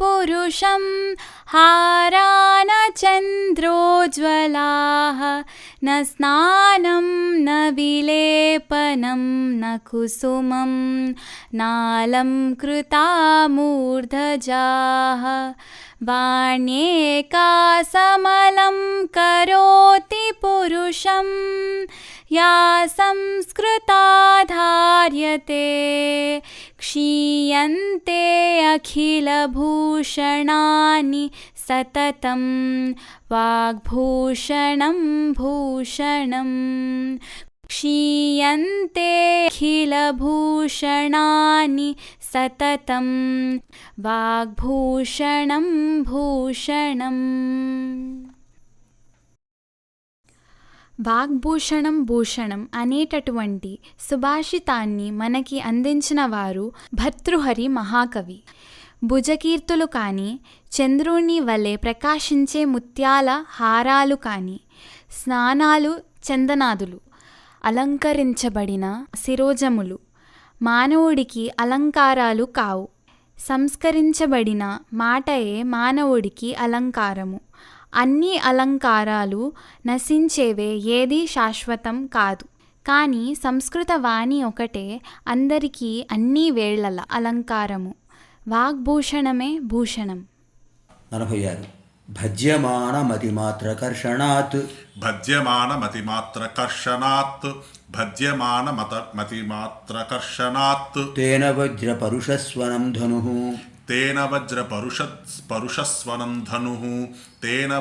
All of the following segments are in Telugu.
पुरुषं हारा न चन्द्रोज्ज्वलाः न स्नानं न विलेपनं न कुसुमं नालङ्कृता मूर्धजाः वाण्येकासमलं करोति पुरुषं या संस्कृता धार्यते क्षीयन्ते अखिलभूषणानि सततं वाग्भूषणं भूषणं क्षीयन्ते अखिलभूषणानि सततं वाग्भूषणं भूषणम्. వాగ్భూషణం భూషణం అనేటటువంటి సుభాషితాన్ని మనకి అందించిన వారు భర్తృహరి మహాకవి. భుజకీర్తులు కానీ, చంద్రుని వలె ప్రకాశించే ముత్యాల హారాలు కానీ, స్నానాలు చందనాదులు, అలంకరించబడిన శిరోజములు మానవుడికి అలంకారాలు కావు. సంస్కరించబడిన మాటయే మానవుడికి అలంకారము. అన్ని అలంకారాలు నశించేవే, ఏది శాశ్వతం కాదు. కానీ సంస్కృత వాణి ఒకటే అందరికీ అన్ని వేళల అలంకారము. వాగ్భూషణమే భూషణం. 46 భజ్యమాన మతిమాత్రకర్షణాత్ భజ్యమాన మతిమాత్రకర్షణాత్ తేన వజ్రపరుషస్వనం ధనుః తేన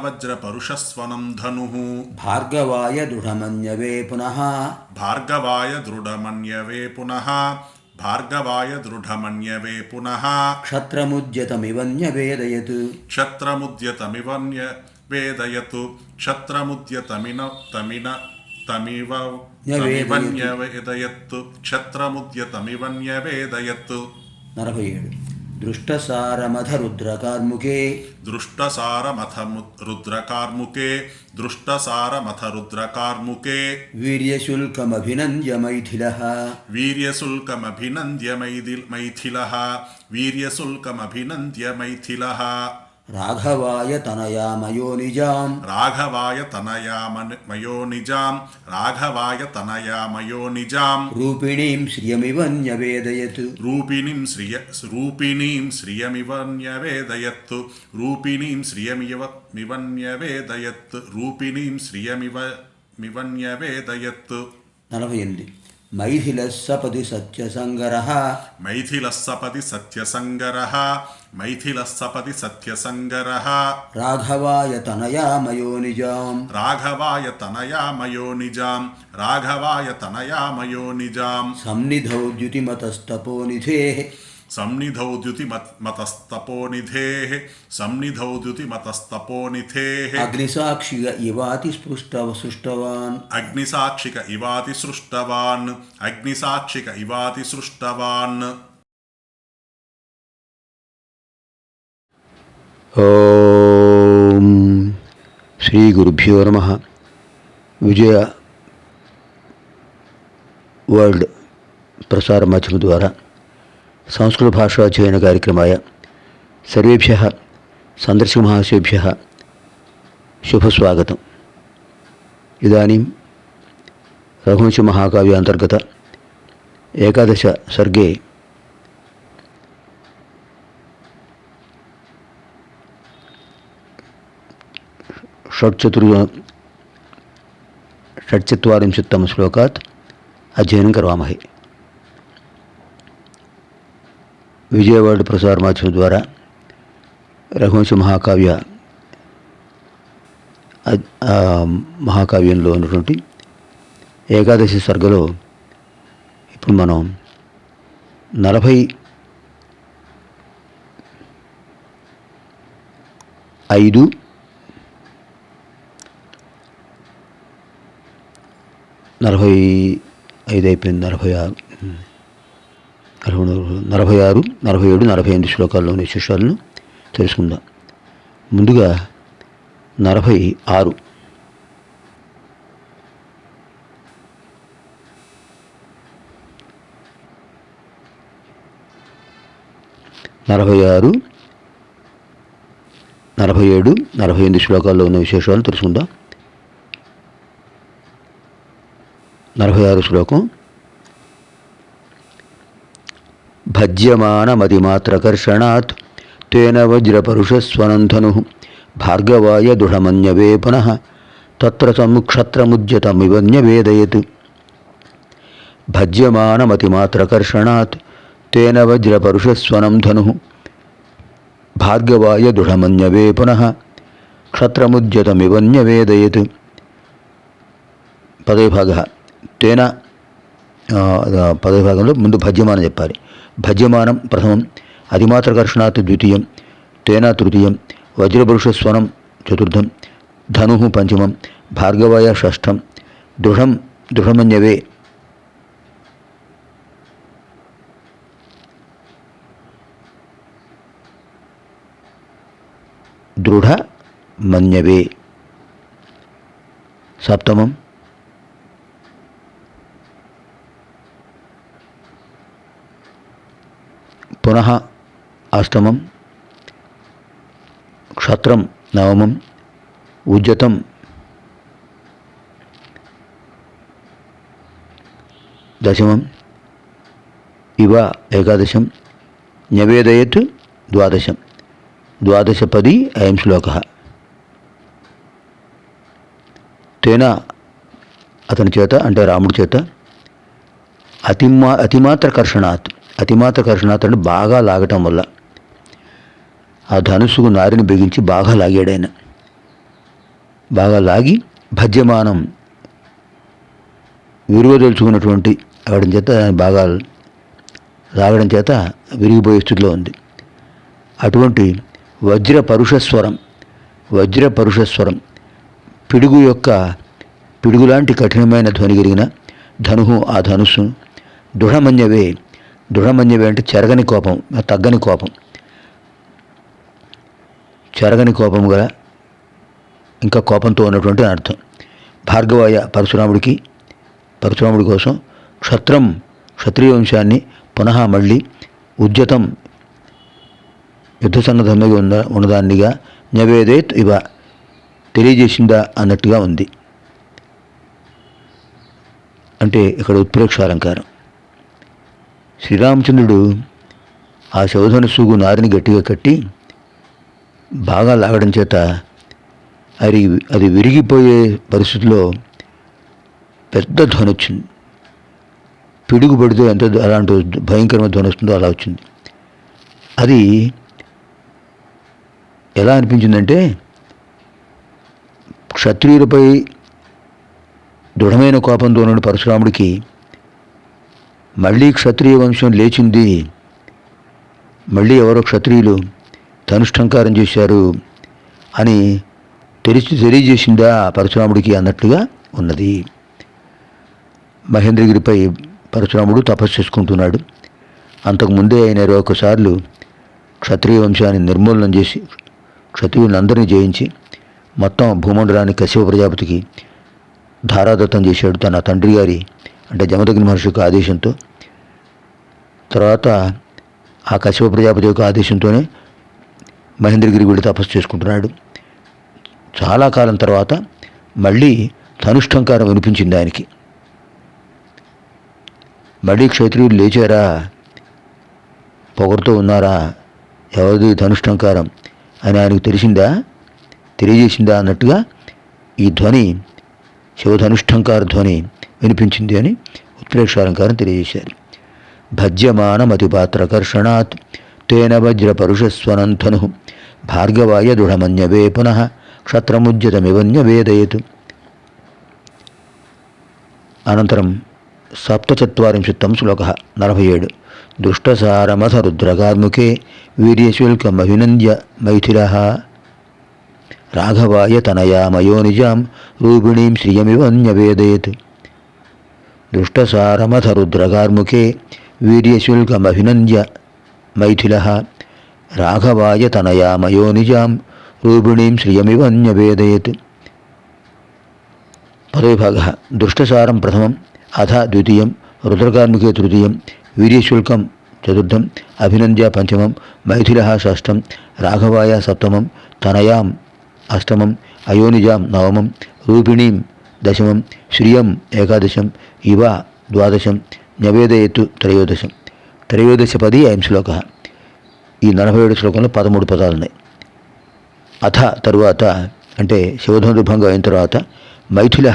వజ్రపరుషస్వనం ధనుః భార్గవాయ దృఢమన్యవే పునః క్షత్రముద్యతమివన్యవేదయత్ క్షత్రముద్యతమివన్యవేదయత్. 47 దృష్టసారమథ రుద్రకార్ముకే వీర్యశుల్కమభినంద్య మైథిలః రాఘవాయ తనయామయో నిజాం రూపిణీం శ్రియమివన్యవేదయత్ రూపిణీం శ్రియమివన్యవేదయత్. 48 మైథిలః సపది సత్యసంగరః రాఘవాయ తనయామయో నిజాం సన్నిధౌ ద్యుతిమతస్తపోనిధేః అగ్నిసాక్షిగ ఇవాతి సృష్టవాన్. ఓం శ్రీ గురుభ్యో నమః. విజయ వరల్డ్ ప్రసార మాధ్యమ ద్వారా సంస్కృత భాషాధ్యయన కార్యక్రమాయ సర్వేభ్యః సందర్శక మహాశయేభ్యः శుభస్వాగతం. ఇదానీం రఘువంశ మహాకావ్య అంతర్గత ఏకాదశ సర్గే षट्चत्वारिंशत्तम श्लोकात् अध्ययनं करवामहे. విజయవాడ ప్రసార మాధ్యమం ద్వారా రఘువంశ మహాకావ్యంలో ఉన్నటువంటి ఏకాదశి సర్గలో ఇప్పుడు మనం 45 అయిపోయింది. 46, 47, 48 శ్లోకాల్లోని విశేషాలను తెలుసుకుందాం. ముందుగా 46 46 47, 48 శ్లోకాల్లో ఉన్న విశేషాలు తెలుసుకుందాం. 46 శ్లోకం. భజ్యమానమతిమాత్రకర్షణాత్ తేన వజ్రపరుషస్వనంధను భార్గవాయ దృఢమన్యవే పునః తత్ర సముక్షత్రముద్యతమివన్యవేదయత్. భజ్యమానమతిమాత్రకర్షణాత్ తేన వజ్రపరుషస్వనంధను భార్గవాయ దృఢమన్యవే పునః క్షత్రముద్యతమివన్యవేదయత్. పదవిభాగ తేన పదవిభాగంలో ముందు భజ్యమానం చెప్పాలి. భజ్యమానం ప్రథమం, అతిమాత్రకర్షణాత్ ద్వితీయం, తేన తృతీయం, వజ్రపురుషస్వనం చతుర్థం, ధను పంచమం, భార్గవాయ షష్ఠం, దృఢమన్యవే దృఢమన్యవే సప్తమం, పునః అష్టమం, క్షత్రం నవమం, ఉజ్జతం దశమం, ఇవ ఏకాదశం, న్యవేదయత్ ద్వాదశం. ద్వాదశపది అయం శ్లోక. తేన అతని చేత అంటే రాముడి చేత అతిమాత్రకర్షణాత్ అంటే బాగా లాగటం వల్ల ఆ ధనుస్సుకు నారిని బిగించి బాగా లాగాడు ఆయన. బాగా లాగి భజ్యమానం విరువదలుచుకున్నటువంటి అవడం చేత బాగా లాగడం చేత విరిగిపోయే స్థితిలో ఉంది. అటువంటి వజ్రపరుషస్వరం పిడుగు లాంటి కఠినమైన ధ్వని కలిగిన ధనుహు ఆ ధనుస్సు దృఢమన్యవే అంటే చెరగని కోపం, తగ్గని కోపం, చెరగని కోపం గల ఇంకా కోపంతో ఉన్నటువంటి అర్థం. భార్గవాయ పరశురాముడి కోసం క్షత్రియ వంశాన్ని పునః మళ్ళీ ఉజ్జతం యుద్ధ సన్నద్ధంగా ఉన్నదాన్నిగా న్యవేదేత్ ఇవ తెలియజేసిందా అన్నట్టుగా ఉంది. అంటే ఇక్కడ ఉత్ప్రేక్షాలంకారం. శ్రీరామచంద్రుడు ఆ శివధనుస్సుకు నారిని గట్టిగా కట్టి బాగా లాగడం చేత అది విరిగిపోయే పరిస్థితిలో పెద్ద ధ్వని వచ్చింది. పిడుగు పడితే ఎంత అలాంటి భయంకరమైన ధ్వని వస్తుందో అలా వచ్చింది. అది ఎలా అనిపించిందంటే క్షత్రియులపై దృఢమైన కోపంతో ఉన్న పరశురాముడికి మళ్ళీ క్షత్రియ వంశం లేచింది, మళ్ళీ ఎవరో క్షత్రియులు ధనుష్టంకారం చేశారు అని తెలియజేసిందా పరశురాముడికి అన్నట్లుగా ఉన్నది. మహేంద్రగిరిపై పరశురాముడు తపస్సు చేసుకుంటున్నాడు. అంతకుముందే ఆయన 21 సార్లు క్షత్రియ వంశాన్ని నిర్మూలనం చేసి క్షత్రియులందరినీ జయించి మొత్తం భూమండలాన్ని కశ్యప ప్రజాపతికి ధారాదత్తం చేశాడు తన తండ్రి గారి అంటే జమదగ్ని మహర్షి యొక్క ఆదేశంతో. తర్వాత ఆ కశ్యప ప్రజాపతి యొక్క ఆదేశంతోనే మహేంద్రగిరి వెళ్ళి తపస్సు చేసుకుంటున్నాడు. చాలా కాలం తర్వాత మళ్ళీ ధనుష్టంకారం వినిపించింది ఆయనకి. మళ్ళీ క్షత్రియులు లేచారా, పొగరుతో ఉన్నారా, ఎవరిది ధనుష్టంకారం అని ఆయనకు తెలియజేసిందా అన్నట్టుగా ఈ ధ్వని శివధనుష్టంకార ధ్వని వినిపించింది అని ఉత్ప్రేక్షాలంకారం తెలియజేశారు. భజ్యమానమతిపాత్రకర్షణాత్ తేన వజ్రపరుషస్వనంధను భార్గవాయ దృఢమన్యవే పునః క్షత్రముజ్యతమివన్యవేదయత్. అనంతరం 47 శ్లోక. 47. దుష్టసారమథ రుద్రకార్ముకే వీర్యశుల్కమభినంద్య మైథిలః రాఘవాయ తనయామయోనిజాం రూపిణీం శ్రియమివన్యవేదయత్. దుష్టసారమథ రుద్రకార్ముకే వీర్యశుల్కమభినంద్య మైథిలః రాఘవాయ తనయామయోనిజాం రూపిణీం శ్రియమివన్యవేదయత్. పదవిభాగ. దుష్టసారం ప్రథమం, అథ ద్వితీయం, రుద్రకార్ముకే తృతీయం, వీర్యశుల్కం చతుర్థం, అభినంద్య పంచమం, మైథిలః షష్ఠం, రాఘవాయ సప్తమం, తనయాం అష్టమం, అయోనిజాం నవమం, రూపిణీం దశమం, శ్రియం ఏకాదశం, ఇవ ద్వాదశం, న్యవేదయతు త్రయోదశం. త్రయోదశపది అయం శ్లోక. ఈ 47 శ్లోకంలో 13 పదాలు ఉన్నాయి. అథ తరువాత అంటే శివధనుర్భంగం అయిన తర్వాత మైథిల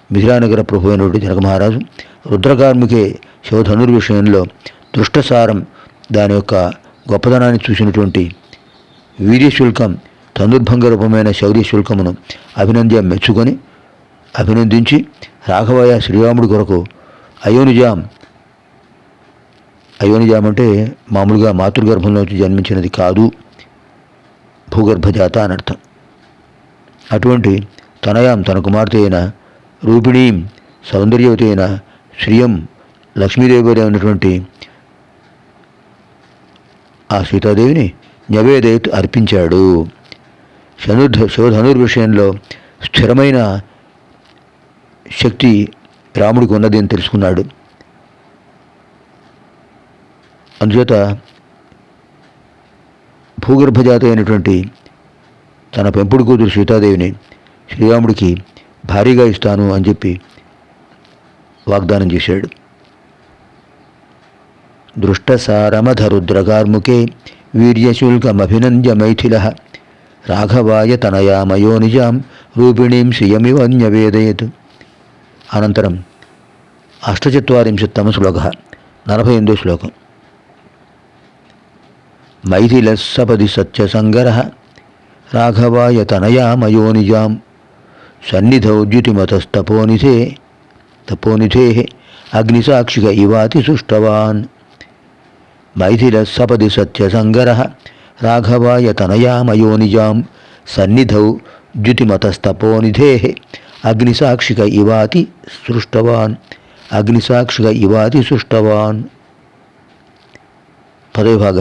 మిథిలానగర ప్రభు అయినటువంటి జనక మహారాజు రుద్రకార్మికే శివధనుర్విషయంలో దృష్టసారం దాని యొక్క గొప్పదనాన్ని చూసినటువంటి వీర్యశుల్కం ధనుర్భంగ రూపమైన శౌర్యశుల్కమును అభినందించి రాఘవయ్య శ్రీరాముడి కొరకు అయోనిజాం అంటే మామూలుగా మాతృగర్భంలోంచి జన్మించినది కాదు, భూగర్భజాత అని అర్థం. అటువంటి తనయాం తన కుమార్తె అయిన రూపిణీం సౌందర్యవతి అయిన శ్రియం లక్ష్మీదేవి అయినటువంటి ఆ సీతాదేవిని న్యవేదయత్ అర్పించాడు. శివధనుర్విషయంలో స్థిరమైన శక్తి రాముడికి ఉన్నది అని తెలుసుకున్నాడు. అందుచేత భూగర్భజాత అయినటువంటి తన పెంపుడు కూతురు సీతాదేవిని శ్రీరాముడికి భారీగా ఇస్తాను అని చెప్పి వాగ్దానం చేశాడు. దృష్టసారమధరుద్రకార్ముకే వీర్యశుల్కమభినంద్య మైథిల రాఘవాయ తనయామయోనిజాం రూపిణీం శ్రియమివ న్యవేదయత్. అనంతరం 48 శ్లోక, 48 శ్లోకం. మైథిల సపది సత్యసంగర రాఘవాయ తనయామయోనిజాం సన్నిధౌ ద్యుతిమతస్తపోనిధే అగ్నిసాక్షిక ఇవాతి సుష్టవాన్. మైథిల సపది సత్యసంగర రాఘవాయ తనయామయోనిజాం సన్నిధౌ ద్యుతిమతస్తపోనిధే అగ్నిసాక్షిక ఇవాతి సృష్టవాన్. పదవిభాగ.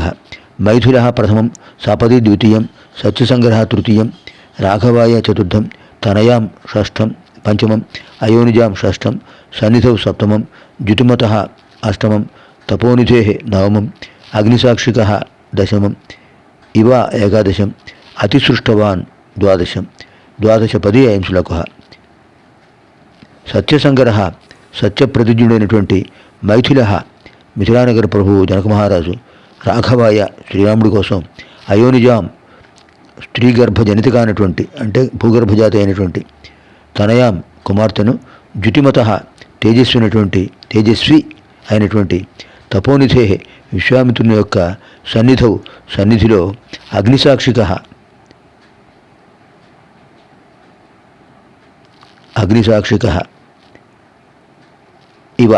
మైథిల ప్రథమం, సపది ద్వితీయం, సత్యసంగ్రహ తృతీయం, రాఘవాయ చతుర్థం, తనయాం షష్ఠం, పంచమం, అయోనిజాం షష్ఠం, సన్నిధౌ సప్తమం, ద్యుతిమత అష్టమం, తపోనిధే నవమం, అగ్నిసాక్షిక దశమం, ఇవ ఏకాదశం, అతిసృష్టవాన్ ద్వాదశం. ద్వాదశపది అయం శ్లోక. సత్యసంగ్రహ సత్యప్రతిజ్ఞుడైనటువంటి మైథిల మిథిలానగర ప్రభువు జనక మహారాజు రాఘవాయ శ్రీరాముడి కోసం అయోనిజాం స్త్రీ గర్భజనిత కానటువంటి అంటే భూగర్భజాత అయినటువంటి తనయాం కుమార్తెను ద్యుతిమత తేజస్వి అయినటువంటి తపోనిధే విశ్వామిత్రుని యొక్క సన్నిధిలో అగ్నిసాక్షిక ఇవ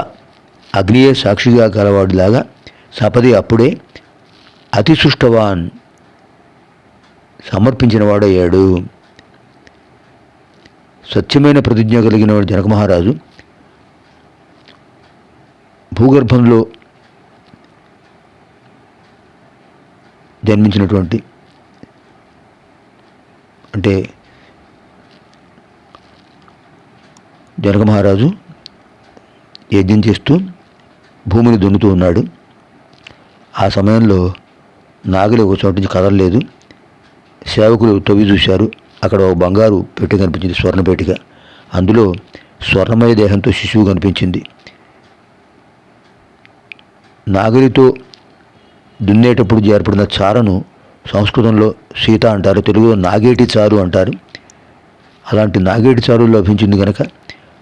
అగ్నియే సాక్షిగా కలవాడిలాగా సపది అప్పుడే అతిసృష్టవాన్ సమర్పించిన వాడయ్యాడు. సత్యమైన ప్రతిజ్ఞ కలిగిన వాడు జనక మహారాజు భూగర్భంలో జన్మించినటువంటి అంటే జనక మహారాజు యజ్ఞం చేస్తూ భూమిని దున్నుతూ ఉన్నాడు. ఆ సమయంలో నాగలి ఒక చోటు నుంచి కదలలేదు. సేవకులు తవ్వి చూశారు. అక్కడ ఒక బంగారు పెట్టె కనిపించింది, స్వర్ణపేటిక. అందులో స్వర్ణమయ దేహంతో శిశువు కనిపించింది. నాగలితో దున్నేటప్పుడు ఏర్పడిన చారను సంస్కృతంలో సీత అంటారు, తెలుగులో నాగేటి చారు అంటారు. అలాంటి నాగేటి చారు లభించింది కనుక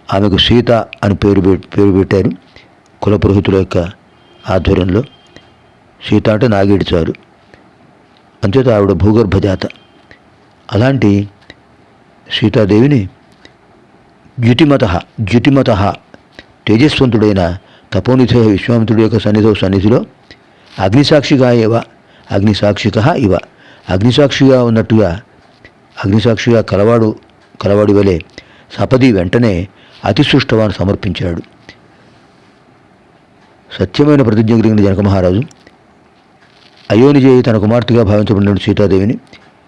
ఆమెకు సీత అని పేరు పెట్టారు. కులపురోహితుల యొక్క ఆధ్వర్యంలో సీత అంటే నాగేటి చారు, అంచేత ఆవిడ భూగర్భజాత. అలాంటి సీతాదేవిని ద్యుతిమత తేజస్వంతుడైన తపోనిధ విశ్వామిత్రుడి యొక్క సన్నిధిలో అగ్నిసాక్షిగా అగ్నిసాక్షిగా ఉన్నట్టుగా అగ్నిసాక్షిగా కలవాడి వలె సపది వెంటనే అతిసృష్టవాన్ని సమర్పించాడు. సత్యమైన ప్రతిజ్ఞ కలిగిన జనక మహారాజు అయోనిజేయి తన కుమార్తెగా భావించబడిన సీతాదేవిని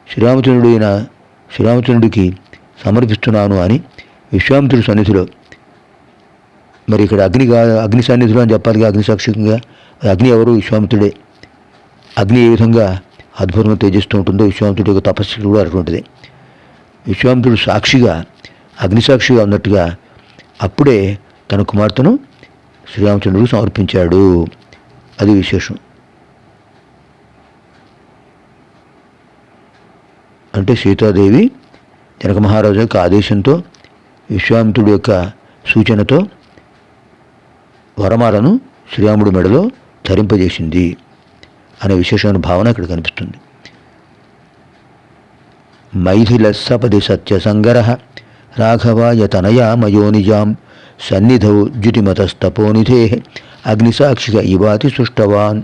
శ్రీరామచంద్రుడికి సమర్పిస్తున్నాను అని విశ్వామిత్రుడి సన్నిధిలో, మరి ఇక్కడ అగ్ని సన్నిధిలో అని చెప్పాలిగా, అగ్నిసాక్షికంగా. అగ్ని ఎవరు? విశ్వామిత్రుడే. అగ్ని ఏ విధంగా అద్భుతంగా తేజిస్తూ ఉంటుందో విశ్వామిత్రుడి యొక్క తపస్సు కూడా అటువంటిది. విశ్వామిత్రుడు సాక్షిగా, అగ్నిసాక్షిగా ఉన్నట్టుగా అప్పుడే తన కుమార్తెను శ్రీరామచంద్రుడికి సమర్పించాడు. అది విశేషం. అంటే సీతాదేవి జనక మహారాజు యొక్క ఆదేశంతో, విశ్వామిత్రుడి యొక్క సూచనతో వరమాలను శ్రీరాముడి మెడలో ధరింపజేసింది అనే విశేషమైన భావన ఇక్కడ కనిపిస్తుంది. మైథిల సపది సత్యసంగర రాఘవాయ తనయా మయోనిజాం సన్నిధౌ ద్యుతిమతస్తపోనిధే అగ్నిసాక్షిక ఇవాతి సృష్టవాన్.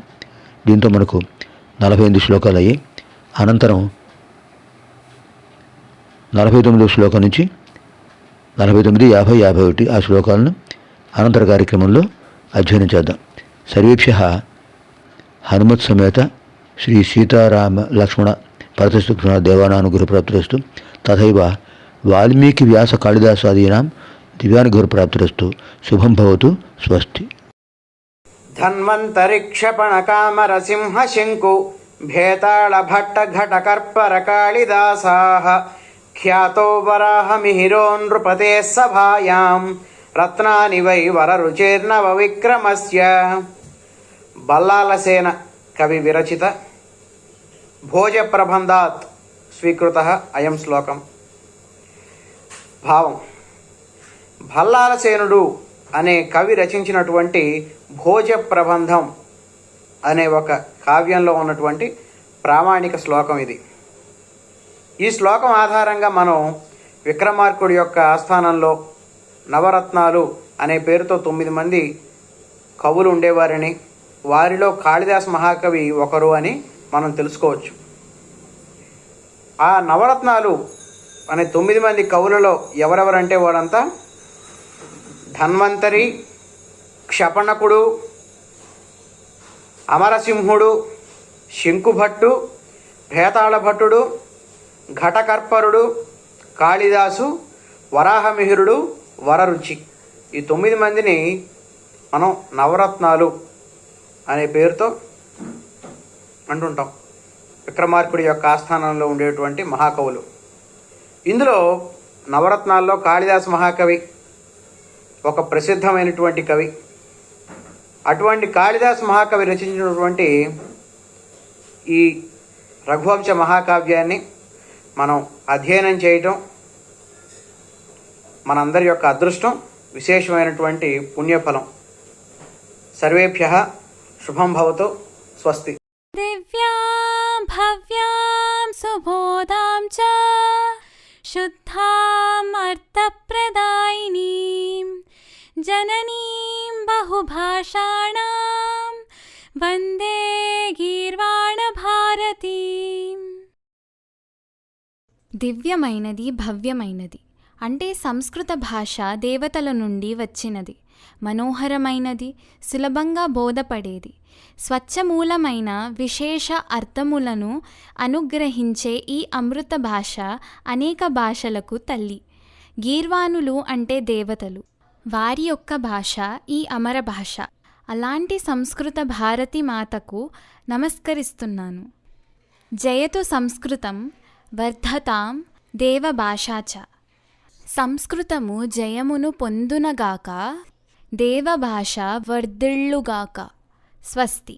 దీంతో మనకు 48 శ్లోకాలు అయ్యాయి. అనంతరం 49వ శ్లోకం నుంచి 49, 50, 51 ఆ శ్లోకాలను అనంతర కార్యక్రమంలో అధ్యయనం చేద్దాం. సర్వేభ్యః హనుమత్ సమేత శ్రీ సీతారామ లక్ష్మణ భరతస్తు దేవానానుగ్రహప్రాప్తిరస్తు. తథైవ వాల్మీకి వ్యాస కాళిదాసాదీనాం దివ్యానుగ్రహప్రాప్తిరస్తు. శుభం భవతు. స్వస్తి. ధన్వంతరిక్షపణకామరసింహ శంకు భేతాళ భట్ట ఘటకర్పర కాళిదాసాః ఖ్యాతో వరాహమిహిరో నృపతే సభాయాం రత్నాని వై వరరుచేర్నవ విక్రమస్య. బల్లాలసేన కవి విరచిత భోజప్రబంధాత్ స్వీకృతః అయం శ్లోకం. భావం: భల్లాలసేనుడు అనే కవి రచించినటువంటి భోజ ప్రబంధం అనే ఒక కావ్యంలో ఉన్నటువంటి ప్రామాణిక శ్లోకం ఇది. ఈ శ్లోకం ఆధారంగా మనం విక్రమార్కుడి యొక్క ఆస్థానంలో నవరత్నాలు అనే పేరుతో 9 మంది కవులు ఉండేవారని, వారిలో కాళిదాస్ మహాకవి ఒకరు అని మనం తెలుసుకోవచ్చు. ఆ నవరత్నాలు అనే 9 మంది కవులలో ఎవరెవరంటే వాడంతా ధన్వంతరి, క్షపణకుడు, అమరసింహుడు, శంకుభట్టు, భేతాళభట్టుడు, ఘటకర్పరుడు, కాళిదాసు, వరాహమిహిరుడు, వరరుచి. ఈ 9 మందిని మనం నవరత్నాలు అనే పేరుతో అంటుంటాం. విక్రమార్కుడి యొక్క ఆస్థానంలో ఉండేటువంటి మహాకవులు. ఇందులో నవరత్నాల్లో కాళిదాస్ మహాకవి ఒక ప్రసిద్ధమైనటువంటి కవి. అటువంటి కాళిదాస్ మహాకవి రచించినటువంటి ఈ రఘువంశ మహాకావ్యాన్ని మనం అధ్యయనం చేయటం మనందరి యొక్క అదృష్టం, విశేషమైనటువంటి పుణ్యఫలం. సర్వేభ్యః శుభం భవతు. స్వస్తి. దివ్యాం భవ్యాం సుబోధాం చ శుద్ధాం అర్థప్రదాయినీం జననీం బహుభాషాణాం వందే గీర్వాణ భారతీం. దివ్యమైనది, భవ్యమైనది అంటే సంస్కృత భాష దేవతల నుండి వచ్చినది. మనోహరమైనది, సులభంగా బోధపడేది, స్వచ్ఛమూలమైన విశేష అర్థములను అనుగ్రహించే ఈ అమృత భాష అనేక భాషలకు తల్లి. గీర్వాణులు అంటే దేవతలు, వారి యొక్క భాష ఈ అమర భాష. అలాంటి సంస్కృత భారతి మాతకు నమస్కరిస్తున్నాను. జయతు సంస్కృతం వర్ధతాం దేవభాషాచ. సంస్కృతము జయమును పొందునగాక, దేవభాష వర్ధిల్లుగాక. స్వస్తి.